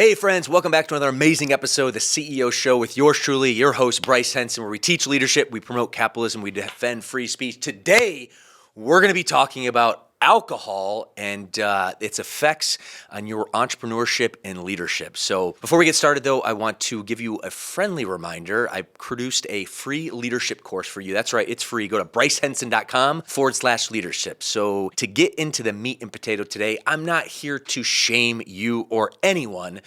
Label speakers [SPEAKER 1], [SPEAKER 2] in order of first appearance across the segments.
[SPEAKER 1] Hey friends, welcome back to another amazing episode of the CEO Show with yours truly, your host, Bryce Henson, where we teach leadership, we promote capitalism, we defend free speech. Today, we're going to be talking about alcohol and its effects on your entrepreneurship and leadership. So before we get started though, I want to give you a friendly reminder. I produced a free leadership course for you. That's right, it's free. Go to brycehenson.com/leadership. So to get into the meat and potato today, I'm not here to shame you or anyone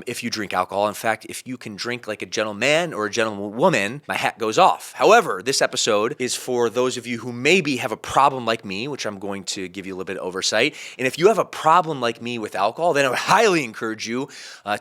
[SPEAKER 1] if you drink alcohol. In fact, if you can drink like a gentleman or a gentlewoman, my hat goes off. However, this episode is for those of you who maybe have a problem like me, which I'm going to give you a little bit of oversight. And if you have a problem like me with alcohol, then I would highly encourage you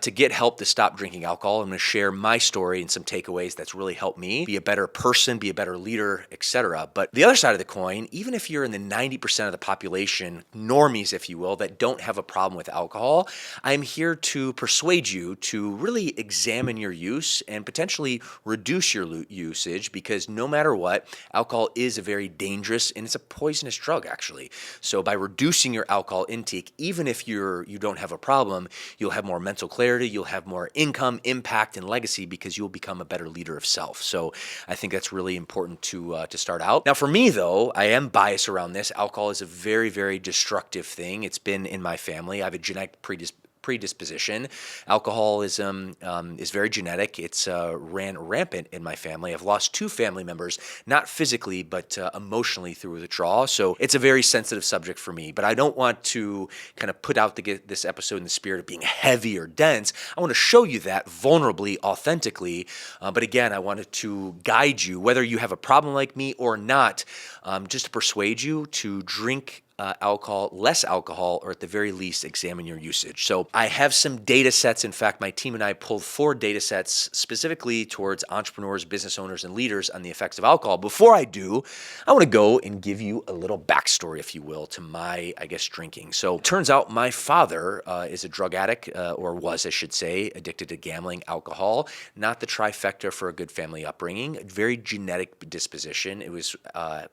[SPEAKER 1] to get help to stop drinking alcohol. I'm going to share my story and some takeaways that's really helped me be a better person, be a better leader, etc. But the other side of the coin, even if you're in the 90% of the population, normies, if you will, that don't have a problem with alcohol, I'm here to persuade you to really examine your use and potentially reduce your usage, because no matter what, alcohol is a very dangerous and it's a poisonous drug actually. So by reducing your alcohol intake, even if you don't have a problem, you'll have more mental clarity, you'll have more income, impact, and legacy because you'll become a better leader of self. So I think that's really important to start out. Now for me though, I am biased around this. Alcohol is a very, very destructive thing. It's been in my family. I have a genetic predisposition. Alcoholism is very genetic. It's ran rampant in my family. I've lost 2 family members, not physically, but emotionally through withdrawal. So it's a very sensitive subject for me. But I don't want to kind of put out this episode in the spirit of being heavy or dense. I want to show you that vulnerably, authentically. But again, I wanted to guide you, whether you have a problem like me or not, just to persuade you to drink less alcohol, or at the very least, examine your usage. So I have some data sets. In fact, my team and I pulled 4 data sets specifically towards entrepreneurs, business owners, and leaders on the effects of alcohol. Before I do, I want to go and give you a little backstory, if you will, to my, drinking. So it turns out my father is a drug addict, or was, I should say, addicted to gambling, alcohol, not the trifecta for a good family upbringing, a very genetic disposition. It was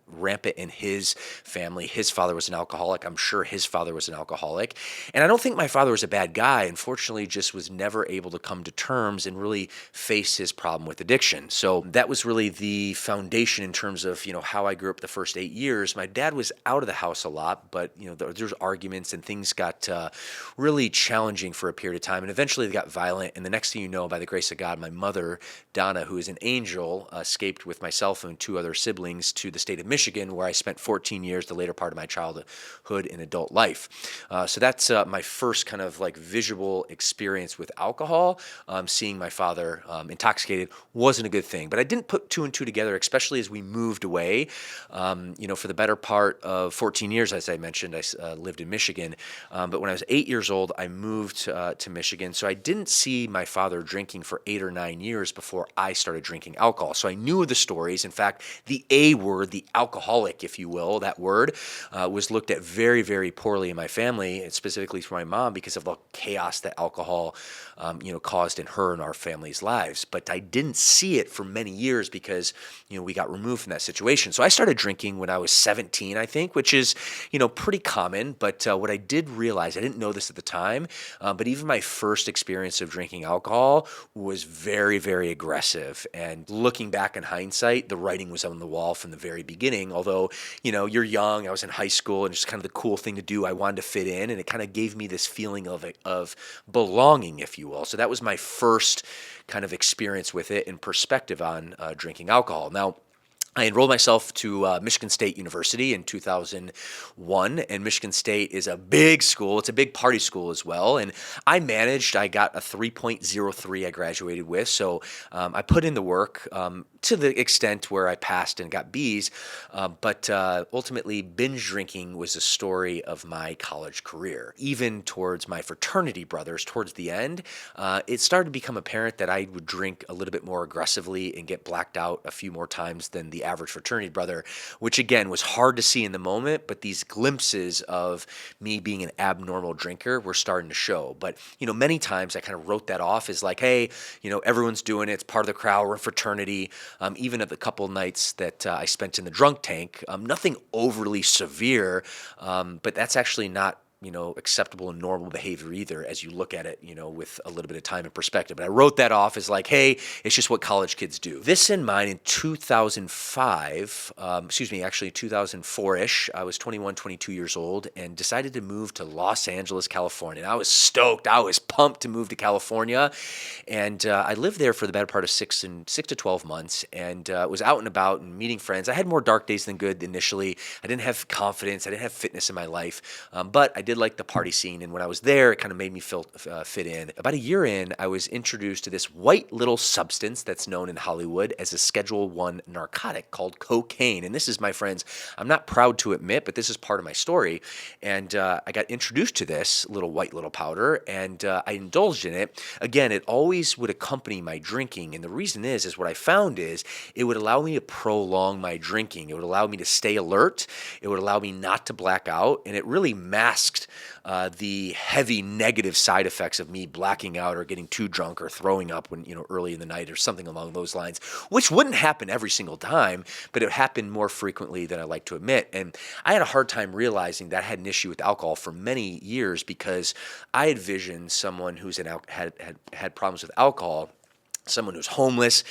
[SPEAKER 1] rampant in his family. His father was an alcoholic. I'm sure his father was an alcoholic. And I don't think my father was a bad guy. Unfortunately, just was never able to come to terms and really face his problem with addiction. So that was really the foundation in terms of, how I grew up the first 8 years. My dad was out of the house a lot, but, there's arguments and things got really challenging for a period of time. And eventually they got violent. And the next thing you know, by the grace of God, my mother, Donna, who is an angel, escaped with myself and 2 other siblings to the state of Michigan, where I spent 14 years, the later part of my childhood in adult life. So that's my first kind of like visual experience with alcohol. Seeing my father intoxicated wasn't a good thing, but I didn't put 2 and 2 together, especially as we moved away. For the better part of 14 years, as I mentioned, I lived in Michigan. But when I was 8 years old, I moved to Michigan. So I didn't see my father drinking for 8 or 9 years before I started drinking alcohol. So I knew the stories. In fact, the A word, the alcoholic, if you will, that word was looked at very, very poorly in my family, and specifically for my mom, because of the chaos that alcohol, caused in her and our family's lives. But I didn't see it for many years because, we got removed from that situation. So I started drinking when I was 17, I think, which is, pretty common. But what I did realize, I didn't know this at the time, but even my first experience of drinking alcohol was very, very aggressive. And looking back in hindsight, the writing was on the wall from the very beginning. Although, you're young, I was in high school, and just kind of the cool thing to do. I wanted to fit in, and it kind of gave me this feeling of belonging, if you will. So that was my first kind of experience with it and perspective on drinking alcohol. Now, I enrolled myself to Michigan State University in 2001, and Michigan State is a big school. It's a big party school as well, and I got a 3.03 I graduated with, so I put in the work to the extent where I passed and got B's, but ultimately binge drinking was a story of my college career. Even towards my fraternity brothers, towards the end, it started to become apparent that I would drink a little bit more aggressively and get blacked out a few more times than the average fraternity brother, which again was hard to see in the moment, but these glimpses of me being an abnormal drinker were starting to show. But, many times I kind of wrote that off as like, hey, everyone's doing it. It's part of the crowd. We're a fraternity. Even at the couple nights that I spent in the drunk tank, nothing overly severe, but that's actually not acceptable and normal behavior either, as you look at it, with a little bit of time and perspective. But I wrote that off as like, hey, it's just what college kids do. This in mind, in 2005, actually 2004-ish, I was 21, 22 years old and decided to move to Los Angeles, California. And I was stoked. I was pumped to move to California. And I lived there for the better part of 6 to 12 months, and was out and about and meeting friends. I had more dark days than good initially. I didn't have confidence. I didn't have fitness in my life, but I did like the party scene. And when I was there, it kind of made me feel fit in. About a year in, I was introduced to this white little substance that's known in Hollywood as a Schedule I narcotic called cocaine. And this is, my friends, I'm not proud to admit, but this is part of my story. And I got introduced to this little powder, and I indulged in it. Again, it always would accompany my drinking. And the reason is what I found is it would allow me to prolong my drinking. It would allow me to stay alert. It would allow me not to black out. And it really masked the heavy negative side effects of me blacking out or getting too drunk or throwing up when, early in the night or something along those lines, which wouldn't happen every single time, but it happened more frequently than I like to admit. And I had a hard time realizing that I had an issue with alcohol for many years because I envisioned someone who's had problems with alcohol, someone who's homeless,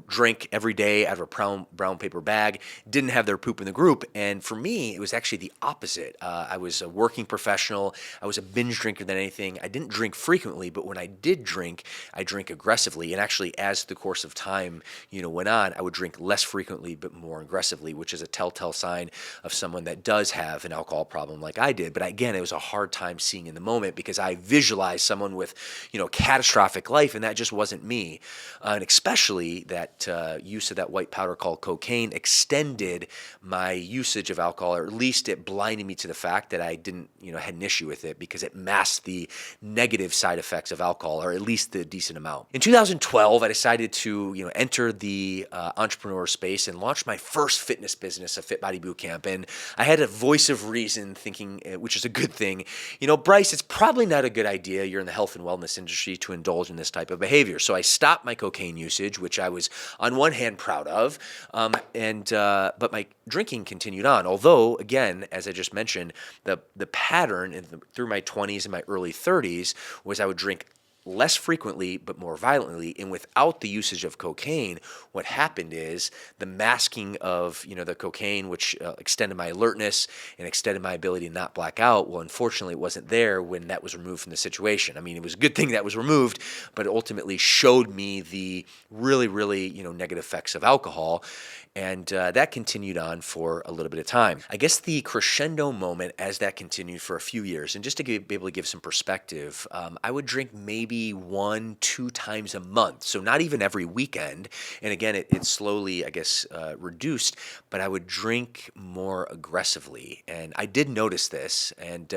[SPEAKER 1] drink every day out of a brown paper bag, didn't have their poop in the group. And for me, it was actually the opposite. I was a working professional. I was a binge drinker than anything. I didn't drink frequently, but when I did drink, I drank aggressively. And actually, as the course of time, went on, I would drink less frequently, but more aggressively, which is a telltale sign of someone that does have an alcohol problem like I did. But again, it was a hard time seeing in the moment because I visualized someone with, catastrophic life, and that just wasn't me. And especially that use of that white powder called cocaine extended my usage of alcohol, or at least it blinded me to the fact that I didn't, had an issue with it because it masked the negative side effects of alcohol, or at least the decent amount. In 2012, I decided to, enter the entrepreneurial space and launch my first fitness business, a Fit Body Bootcamp. And I had a voice of reason thinking, which is a good thing, Bryce, it's probably not a good idea. You're in the health and wellness industry to indulge in this type of behavior. So I stopped my cocaine usage, which I was on one hand proud of, but my drinking continued on. Although, again, as I just mentioned, the pattern through my 20s and my early 30s was I would drink less frequently but more violently, and without the usage of cocaine, what happened is the masking of the cocaine, which extended my alertness and extended my ability to not black out. Well, unfortunately, it wasn't there when that was removed from the situation. I mean, it was a good thing that was removed, but it ultimately showed me the really, really negative effects of alcohol. And that continued on for a little bit of time. I guess the crescendo moment as that continued for a few years, and just to be able to give some perspective, I would drink maybe 1-2 times a month. So not even every weekend. And again, it slowly, I guess, reduced, but I would drink more aggressively. And I did notice this. And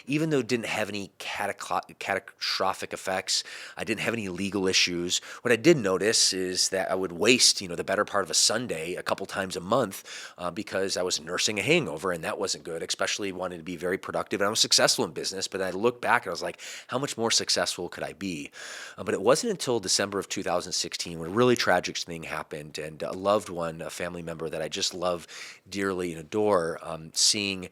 [SPEAKER 1] even though it didn't have any catastrophic effects, I didn't have any legal issues, what I did notice is that I would waste, the better part of a Sunday, a couple times a month, because I was nursing a hangover, and that wasn't good, especially wanting to be very productive. And I was successful in business, but I looked back and I was like, how much more successful could I be? But it wasn't until December of 2016 when a really tragic thing happened, and a loved one, a family member that I just love dearly and adore, seeing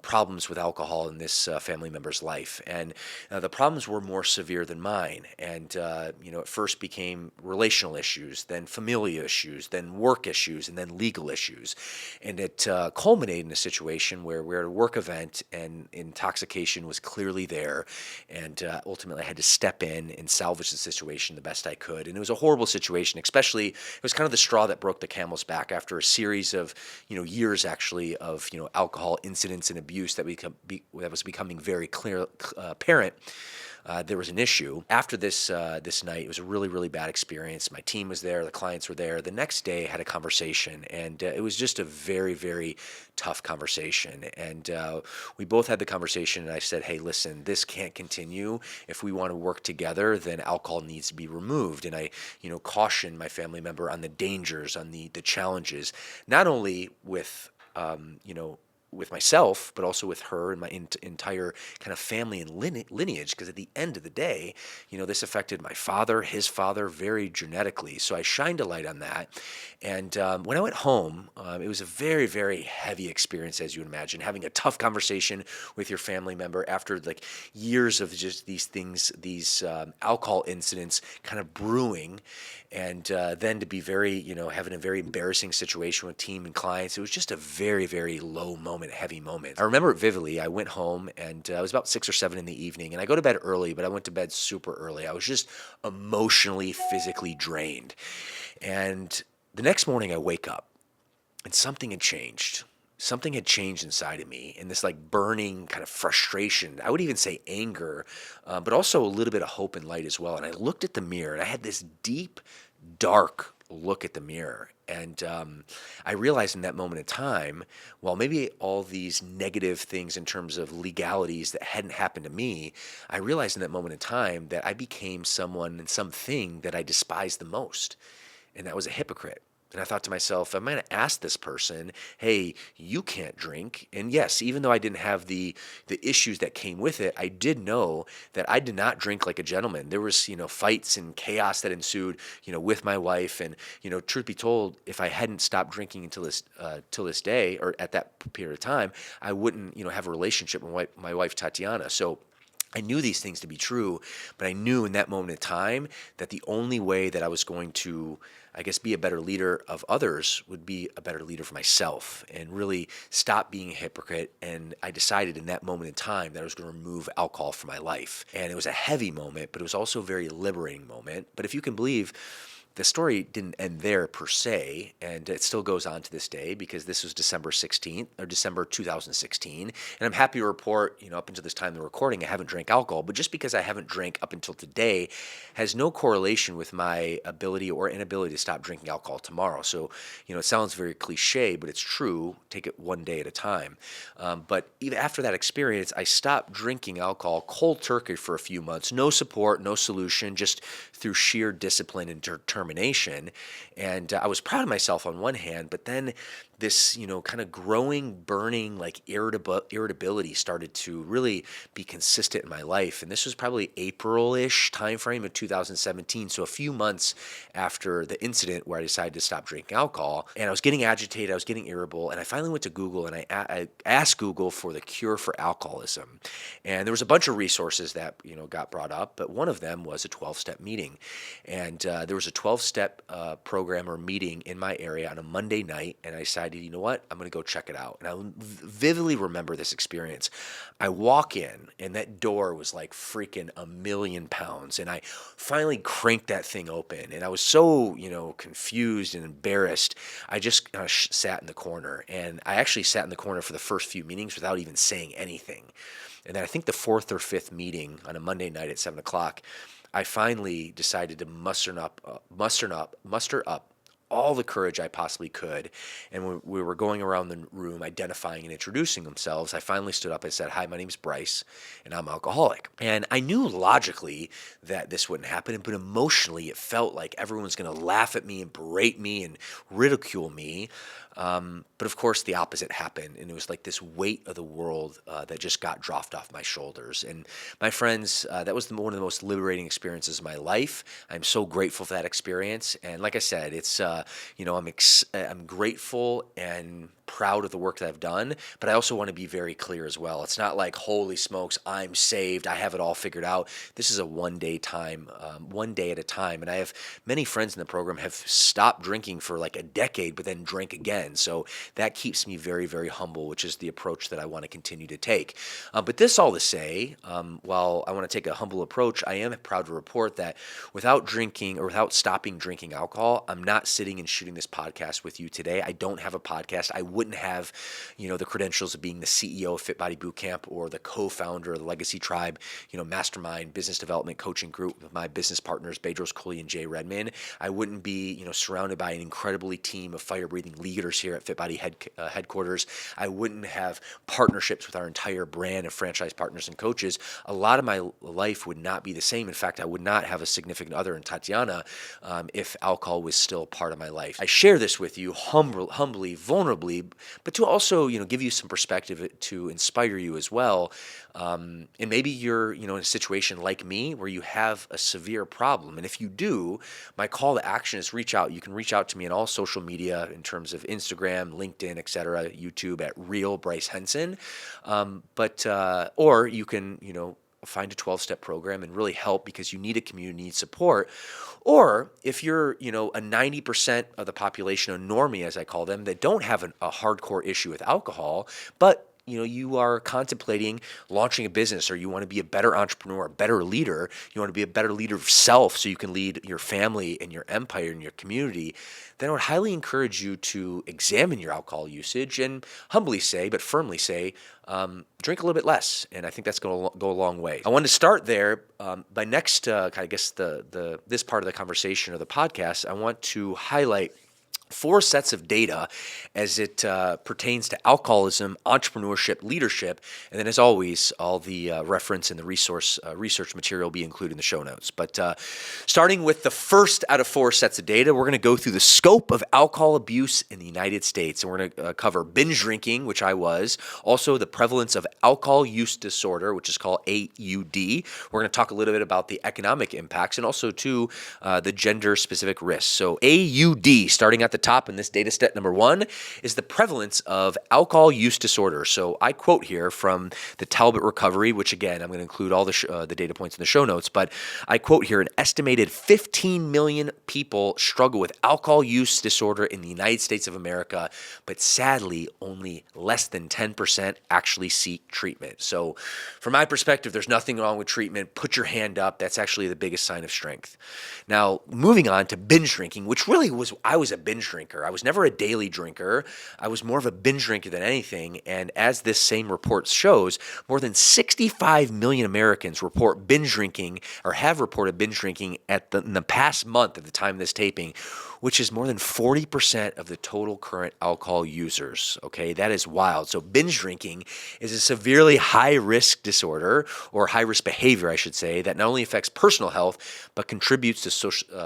[SPEAKER 1] problems with alcohol in this family member's life. And the problems were more severe than mine. And, at first became relational issues, then familial issues, then work issues, and then legal issues. And it culminated in a situation where we're at a work event and intoxication was clearly there. And ultimately I had to step in and salvage the situation the best I could. And it was a horrible situation, especially it was kind of the straw that broke the camel's back after a series of, years actually of, alcohol incidents and abuse that was becoming very clear, apparent. There was an issue. After this night, it was a really, really bad experience. My team was there. The clients were there. The next day, I had a conversation, and it was just a very, very tough conversation. And we both had the conversation, and I said, hey, listen, this can't continue. If we want to work together, then alcohol needs to be removed. And I, cautioned my family member on the dangers, on the challenges, not only with, with myself, but also with her and my entire kind of family and lineage. Because at the end of the day, this affected my father, his father, very genetically. So I shined a light on that. And when I went home, it was a very, very heavy experience, as you would imagine, having a tough conversation with your family member after like years of just these things, these alcohol incidents kind of brewing. And then to be having a very embarrassing situation with team and clients, it was just a very, very low moment, heavy moment. I remember it vividly. I went home and it was about 6 or 7 in the evening, and I go to bed early, but I went to bed super early. I was just emotionally, physically drained. And the next morning I wake up and something had changed. Something had changed inside of me, and this like burning kind of frustration. I would even say anger, but also a little bit of hope and light as well. And I looked at the mirror, and I had this deep, dark look at the mirror. And I realized in that moment in time, while maybe all these negative things in terms of legalities that hadn't happened to me, I realized in that moment in time that I became someone and something that I despised the most. And that was a hypocrite. And I thought to myself, I'm going to ask this person, hey, you can't drink. And yes, even though I didn't have the issues that came with it, I did know that I did not drink like a gentleman. There was, fights and chaos that ensued, with my wife. And, truth be told, if I hadn't stopped drinking until this day, or at that period of time, I wouldn't, have a relationship with my wife, Tatiana. So I knew these things to be true, but I knew in that moment in time that the only way that I was going to, I guess, be a better leader of others would be a better leader for myself and really stop being a hypocrite. And I decided in that moment in time that I was going to remove alcohol from my life. And it was a heavy moment, but it was also a very liberating moment. But if you can believe, the story didn't end there per se, and it still goes on to this day because this was December 16th or December 2016. And I'm happy to report, up until this time of the recording, I haven't drank alcohol, but just because I haven't drank up until today has no correlation with my ability or inability to stop drinking alcohol tomorrow. So, it sounds very cliche, but it's true. Take it one day at a time. But even after that experience, I stopped drinking alcohol cold turkey for a few months. No support, no solution, just through sheer discipline and determination. And I was proud of myself on one hand, but then this, kind of growing, burning, like irritability started to really be consistent in my life. And this was probably April-ish timeframe of 2017. So a few months after the incident where I decided to stop drinking alcohol, and I was getting agitated, I was getting irritable, and I finally went to Google and I asked Google for the cure for alcoholism. And there was a bunch of resources that, got brought up, but one of them was a 12-step meeting. And there was a 12-step program or meeting in my area on a Monday night, and I decided, you know what, I'm going to go check it out. And I vividly remember this experience. I walk in, and that door was like freaking 1,000,000 pounds, and I finally cranked that thing open, and I was so, confused and embarrassed. I just sat in the corner, and I actually sat in the corner for the first few meetings without even saying anything. And then I think the 4th or 5th meeting on a Monday night at 7 o'clock, I finally decided to muster up all the courage I possibly could. And when we were going around the room identifying and introducing themselves, I finally stood up and said, "Hi, my name's Bryce, and I'm alcoholic." And I knew logically that this wouldn't happen, but emotionally it felt like everyone's going to laugh at me and berate me and ridicule me. But of course, the opposite happened, and it was like this weight of the world that just got dropped off my shoulders. And my friends, that was one of the most liberating experiences of my life. I'm so grateful for that experience. And like I said, it's I'm grateful and proud of the work that I've done, but I also want to be very clear as well. It's not like, holy smokes, I'm saved, I have it all figured out. This is a one day at a time. And I have many friends in the program have stopped drinking for like a decade, but then drank again. So that keeps me very, very humble, which is the approach that I want to continue to take. But this all to say, while I want to take a humble approach, I am proud to report that without drinking or without stopping drinking alcohol, I'm not sitting and shooting this podcast with you today. I don't have a podcast. I wouldn't have, the credentials of being the CEO of Fit Body Bootcamp or the co-founder of the Legacy Tribe, mastermind business development coaching group with my business partners, Bedros Coley and Jay Redman. I wouldn't be, surrounded by an incredibly team of fire-breathing leaders founders here at FitBody headquarters, I wouldn't have partnerships with our entire brand of franchise partners and coaches, a lot of my life would not be the same. In fact, I would not have a significant other in Tatiana if alcohol was still part of my life. I share this with you humbly, vulnerably, but to also, give you some perspective to inspire you as well. And maybe you're, in a situation like me where you have a severe problem. And if you do, my call to action is reach out. You can reach out to me on all social media in terms of Instagram, LinkedIn, etc., YouTube at Real Bryce Henson. Or you can, find a 12-step program and really help because you need a community, need support. Or if you're, a 90% of the population, a normie, as I call them, that don't have a hardcore issue with alcohol, but you are contemplating launching a business, or you want to be a better entrepreneur, a better leader. You want to be a better leader of self so you can lead your family and your empire and your community. Then I would highly encourage you to examine your alcohol usage and humbly say, but firmly say, drink a little bit less. And I think that's going to go a long way. I wanted to start there. By next, this part of the conversation or the podcast, I want to highlight 4 sets of data as it pertains to alcoholism, entrepreneurship, leadership, and then as always, all the reference and the research material will be included in the show notes. But starting with the first out of 4 sets of data, we're going to go through the scope of alcohol abuse in the United States, and we're going to cover binge drinking, which I was, also the prevalence of alcohol use disorder, which is called AUD. We're going to talk a little bit about the economic impacts and also too the gender-specific risks. So AUD, starting at the top in this data set number 1, is the prevalence of alcohol use disorder. So I quote here from the Talbot Recovery, which again, I'm going to include all the data points in the show notes, but I quote here, an estimated 15 million people struggle with alcohol use disorder in the United States of America, but sadly, only less than 10% actually seek treatment. So from my perspective, there's nothing wrong with treatment. Put your hand up. That's actually the biggest sign of strength. Now, moving on to binge drinking, which really I was a binge drinker. I was never a daily drinker. I was more of a binge drinker than anything. And as this same report shows, more than 65 million Americans report binge drinking or have reported binge drinking in the past month at the time of this taping, which is more than 40% of the total current alcohol users. Okay, that is wild. So binge drinking is a severely high-risk disorder, or high-risk behavior, I should say, that not only affects personal health, but contributes to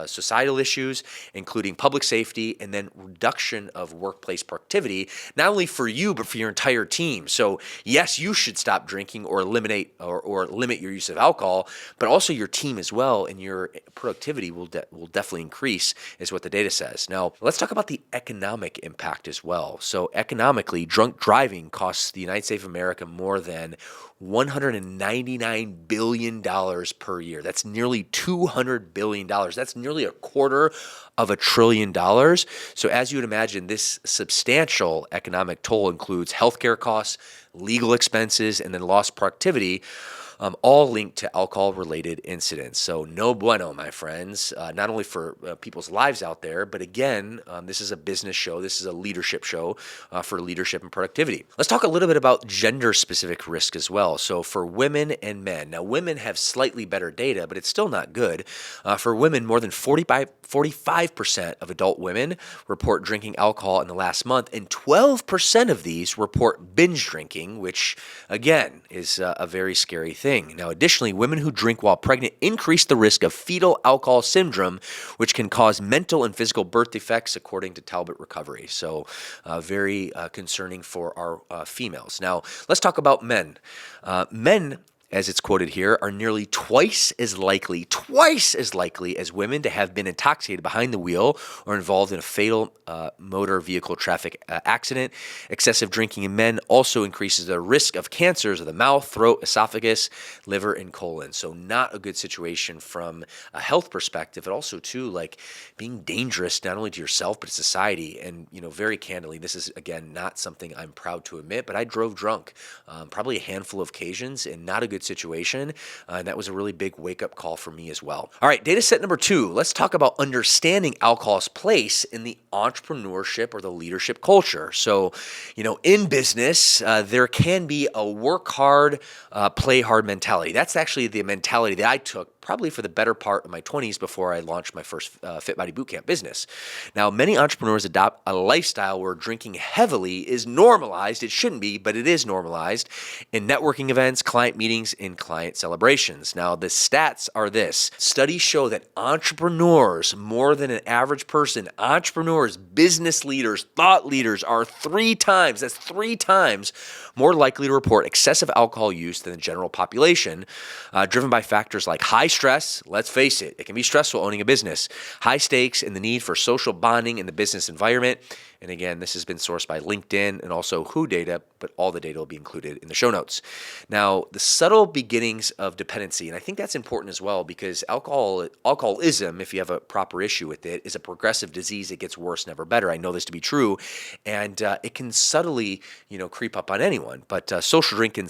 [SPEAKER 1] societal issues, including public safety, and then reduction of workplace productivity, not only for you, but for your entire team. So yes, you should stop drinking or eliminate or limit your use of alcohol, but also your team as well, and your productivity will definitely increase, is what the data says. Now, let's talk about the economic impact as well. So economically, drunk driving costs the United States of America more than $199 billion per year. That's nearly $200 billion. That's nearly $250 billion. So as you would imagine, this substantial economic toll includes healthcare costs, legal expenses, and then lost productivity, all linked to alcohol-related incidents. So no bueno, my friends, not only for people's lives out there, but again, this is a business show. This is a leadership show for leadership and productivity. Let's talk a little bit about gender-specific risk as well. So for women and men, now women have slightly better data, but it's still not good. For women, more than 45% of adult women report drinking alcohol in the last month, and 12% of these report binge drinking, which again is a very scary thing. Now, additionally, women who drink while pregnant increase the risk of fetal alcohol syndrome, which can cause mental and physical birth defects, according to Talbot Recovery. So very concerning for our females. Now, let's talk about men. Men, as it's quoted here, are nearly twice as likely as women to have been intoxicated behind the wheel or involved in a fatal motor vehicle traffic accident. Excessive drinking in men also increases the risk of cancers of the mouth, throat, esophagus, liver, and colon. So not a good situation from a health perspective, but also too, like being dangerous not only to yourself, but to society. And, very candidly, this is, again, not something I'm proud to admit, but I drove drunk probably a handful of occasions, and not a good situation. And that was a really big wake-up call for me as well. All right, data set number 2. Let's talk about understanding alcohol's place in the entrepreneurship or the leadership culture. So, in business, there can be a work hard, play hard mentality. That's actually the mentality that I took probably for the better part of my 20s before I launched my first Fit Body Bootcamp business. Now, many entrepreneurs adopt a lifestyle where drinking heavily is normalized. It shouldn't be, but it is normalized in networking events, client meetings, and client celebrations. Now, the stats are this. Studies show that entrepreneurs, more than an average person, entrepreneurs, business leaders, thought leaders are 3 times more likely to report excessive alcohol use than the general population, driven by factors like high stress. Let's face it, it can be stressful owning a business, high stakes, and the need for social bonding in the business environment. And again, this has been sourced by LinkedIn and also WHO data, but all the data will be included in the show notes. Now, the subtle beginnings of dependency, and I think that's important as well because alcoholism, if you have a proper issue with it, is a progressive disease. It gets worse, never better. I know this to be true, and it can subtly, creep up on anyone. But social drinking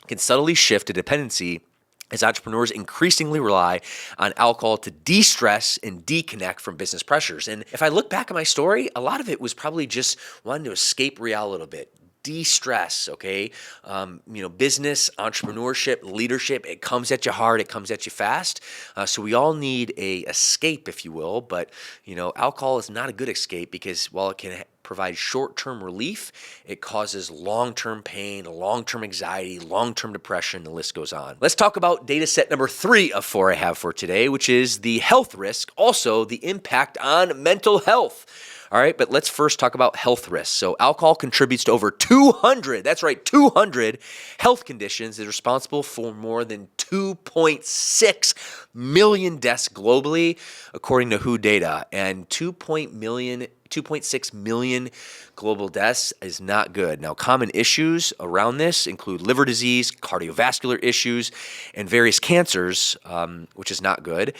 [SPEAKER 1] can subtly shift to dependency as entrepreneurs increasingly rely on alcohol to de-stress and deconnect from business pressures. And if I look back at my story, a lot of it was probably just wanting to escape reality a little bit. De-stress, okay? Business, entrepreneurship, leadership, it comes at you hard, it comes at you fast. So we all need a escape, if you will, but, alcohol is not a good escape because while it can provide short-term relief, it causes long-term pain, long-term anxiety, long-term depression, the list goes on. Let's talk about data set number 3 of 4 I have for today, which is the health risk, also the impact on mental health. All right, but let's first talk about health risks. So alcohol contributes to over 200, that's right, 200 health conditions. Is responsible for more than 2.6 million deaths globally, according to WHO data. And 2.6 million global deaths is not good. Now, common issues around this include liver disease, cardiovascular issues, and various cancers, which is not good.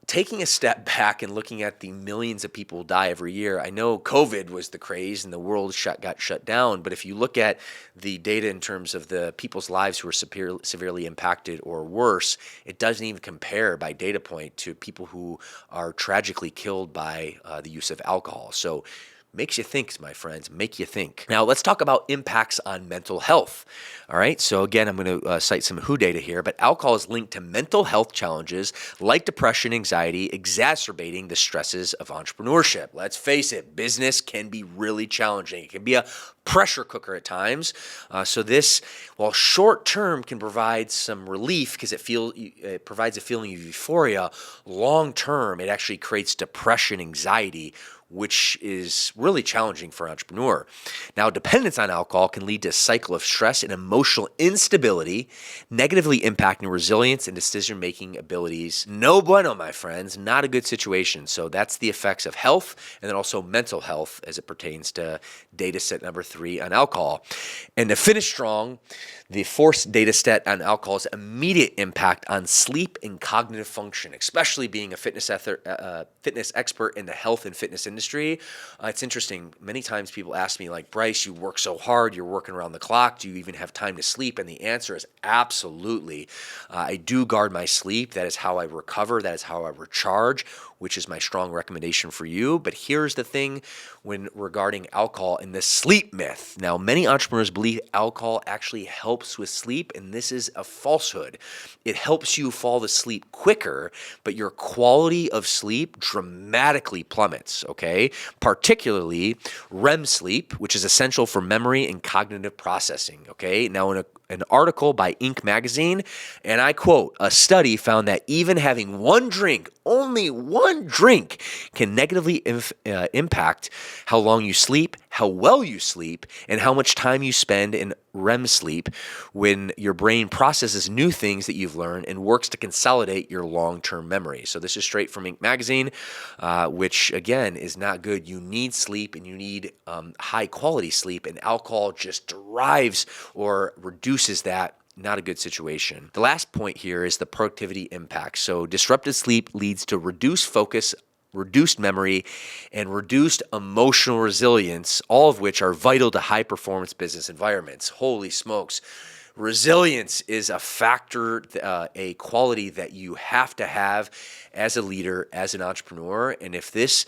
[SPEAKER 1] Taking a step back and looking at the millions of people who die every year, I know COVID was the craze and the world got shut down, but if you look at the data in terms of the people's lives who are severely impacted or worse, it doesn't even compare by data point to people who are tragically killed by the use of alcohol. So makes you think, my friends, make you think. Now, let's talk about impacts on mental health. All right, so again, I'm going to cite some WHO data here, but alcohol is linked to mental health challenges like depression, anxiety, exacerbating the stresses of entrepreneurship. Let's face it, business can be really challenging. It can be a pressure cooker at times. So this, while short-term can provide some relief because it provides a feeling of euphoria, long-term, it actually creates depression, anxiety, which is really challenging for an entrepreneur. Now, dependence on alcohol can lead to a cycle of stress and emotional instability, negatively impacting resilience and decision-making abilities. No bueno, my friends, not a good situation. So that's the effects of health and then also mental health as it pertains to data set number 3 on alcohol. And to finish strong, the fourth data set on alcohol's immediate impact on sleep and cognitive function, especially being a fitness expert in the health and fitness industry. It's interesting. Many times people ask me, like, Bryce, you work so hard, you're working around the clock. Do you even have time to sleep? And the answer is absolutely. I do guard my sleep. That is how I recover. That is how I recharge, which is my strong recommendation for you. But here's the thing when regarding alcohol and the sleep myth. Now, many entrepreneurs believe alcohol actually helps with sleep, and this is a falsehood. It helps you fall asleep quicker, but your quality of sleep dramatically plummets, okay? Particularly REM sleep, which is essential for memory and cognitive processing, okay? Now, in an article by Inc. magazine, and I quote, a study found that even having one drink, only one drink, can negatively impact how long you sleep, how well you sleep, and how much time you spend in REM sleep when your brain processes new things that you've learned and works to consolidate your long-term memory. So this is straight from Inc. magazine, which again is not good. You need sleep and you need high-quality sleep, and alcohol just derives or reduces that. Not a good situation. The last point here is the productivity impact. So disrupted sleep leads to reduced focus, reduced memory, and reduced emotional resilience, all of which are vital to high-performance business environments. Holy smokes. Resilience is a factor, a quality that you have to have as a leader, as an entrepreneur. And if this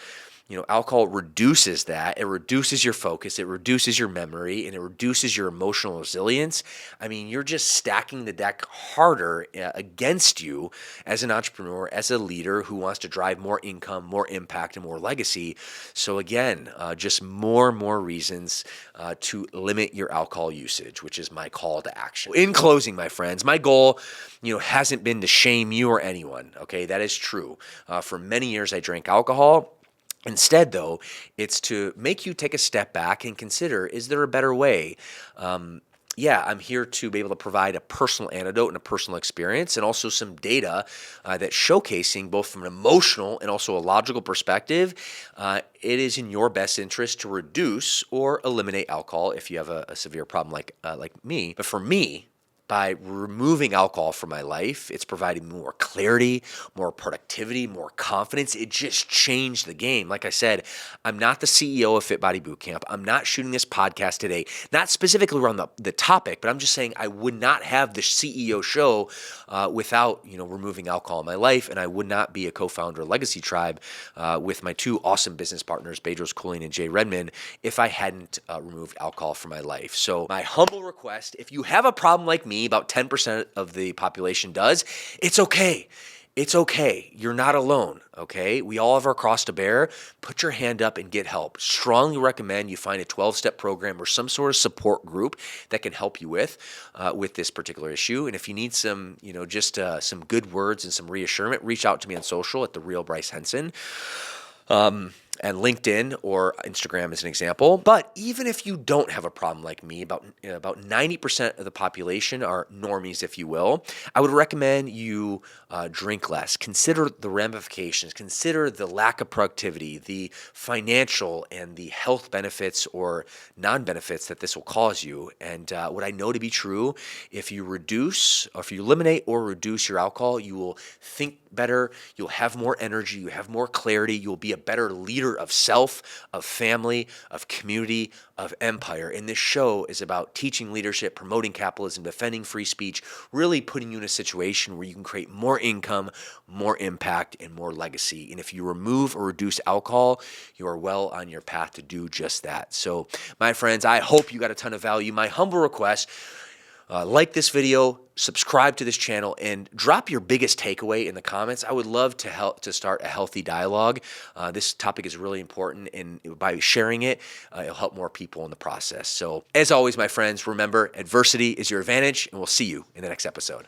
[SPEAKER 1] Alcohol reduces that. It reduces your focus, it reduces your memory, and it reduces your emotional resilience. I mean, you're just stacking the deck harder against you as an entrepreneur, as a leader who wants to drive more income, more impact, and more legacy. So again, just more and more reasons to limit your alcohol usage, which is my call to action. In closing, my friends, my goal, hasn't been to shame you or anyone. Okay, that is true. For many years, I drank alcohol. Instead, though, it's to make you take a step back and consider, is there a better way? I'm here to be able to provide a personal antidote and a personal experience, and also some data that's showcasing, both from an emotional and also a logical perspective, it is in your best interest to reduce or eliminate alcohol if you have a severe problem like me. But for me, by removing alcohol from my life, it's providing more clarity, more productivity, more confidence. It just changed the game. Like I said, I'm not the CEO of Fit Body Bootcamp. I'm not shooting this podcast today, not specifically around the topic, but I'm just saying I would not have the CEO show without removing alcohol in my life, and I would not be a co-founder of Legacy Tribe with my two awesome business partners, Bedros Cooling and Jay Redman, if I hadn't removed alcohol from my life. So my humble request, if you have a problem like me, about 10% of the population does, it's okay. It's okay. You're not alone, okay? We all have our cross to bear. Put your hand up and get help. Strongly recommend you find a 12-step program or some sort of support group that can help you with this particular issue. And if you need some, some good words and some reassurance, reach out to me on social at The Real Bryce Henson. And LinkedIn or Instagram as an example. But even if you don't have a problem like me, about 90% of the population are normies, if you will, I would recommend you drink less. Consider the ramifications. Consider the lack of productivity, the financial and the health benefits or non-benefits that this will cause you. And what I know to be true, if you eliminate or reduce your alcohol, you will think better, you'll have more energy, you have more clarity, you'll be a better leader of self, of family, of community, of empire. And this show is about teaching leadership, promoting capitalism, defending free speech, really putting you in a situation where you can create more income, more impact, and more legacy. And if you remove or reduce alcohol, you are well on your path to do just that. So, my friends, I hope you got a ton of value. My humble request, like this video, subscribe to this channel, and drop your biggest takeaway in the comments. I would love to help to start a healthy dialogue. This topic is really important, and by sharing it, it'll help more people in the process. So, as always, my friends, remember, adversity is your advantage, and we'll see you in the next episode.